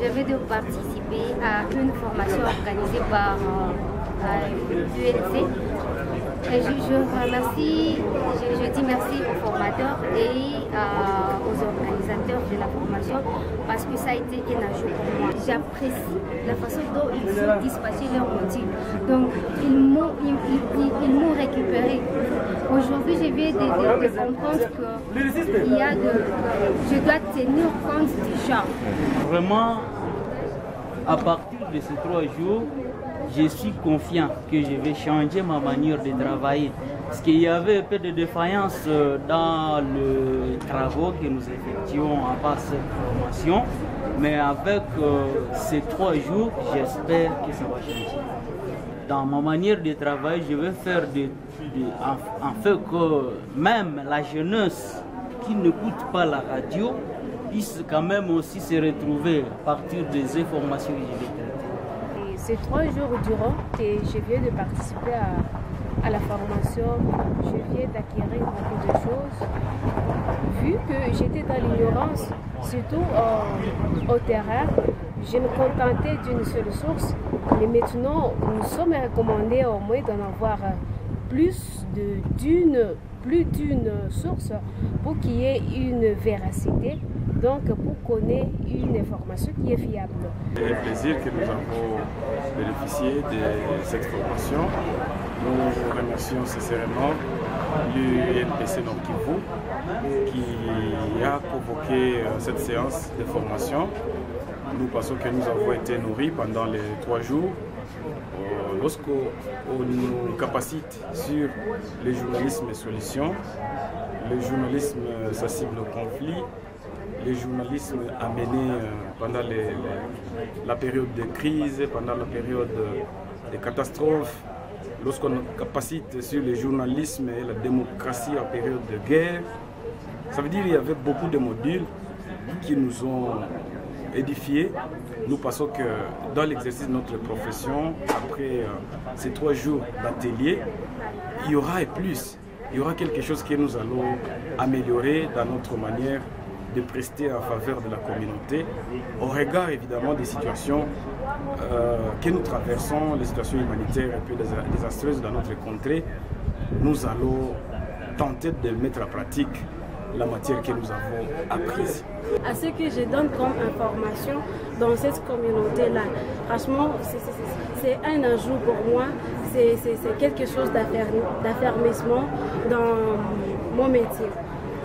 devais de participer à une formation organisée par l'ULC. Et je dis merci aux formateurs et aux organisateurs de la formation parce que ça a été un ajout pour moi. J'apprécie la façon dont ils ont dispatché leur motifs. Donc, ils m'ont récupéré. Aujourd'hui, je viens de comprendre que je dois tenir compte du genre. Vraiment, à partir de ces 3 jours, je suis confiant que je vais changer ma manière de travailler. Parce qu'il y avait un peu de défaillance dans les travaux que nous effectuons à part cette formation. Mais avec ces 3 jours, j'espère que ça va changer. Dans ma manière de travailler, je vais faire en fait que même la jeunesse qui n'écoute pas la radio puisse quand même aussi se retrouver à partir des informations que je vais traiter. Ces 3 jours durant que je viens de participer à la formation, je viens d'acquérir beaucoup de choses. Vu que j'étais dans l'ignorance, surtout au terrain, je me contentais d'une seule source. Mais maintenant, nous sommes recommandés au moins d'en avoir plus d'une source pour qu'il y ait une véracité. Donc, pour connaître une information qui est fiable. C'est un plaisir que nous avons bénéficié de cette formation. Nous remercions sincèrement l'UNPC Nord Kivu qui a convoqué cette séance de formation. Nous pensons que nous avons été nourris pendant les 3 jours. Lorsqu'on nous capacite sur le journalisme et solutions, le journalisme sensible au conflit, le journalisme amené pendant la période de crise, pendant la période de catastrophe, lorsqu'on nous capacite sur le journalisme et la démocratie en période de guerre, ça veut dire qu'il y avait beaucoup de modules qui nous ont édifiés. Nous pensons que dans l'exercice de notre profession, après ces 3 jours d'atelier, il y aura et plus. Il y aura quelque chose que nous allons améliorer dans notre manière de prester en faveur de la communauté, au regard évidemment des situations que nous traversons, les situations humanitaires un peu désastreuses dans notre contrée. Nous allons tenter de mettre en pratique la matière que nous avons apprise. À ce que je donne comme information dans cette communauté-là, franchement, c'est un ajout pour moi, c'est quelque chose d'affermissement dans mon métier.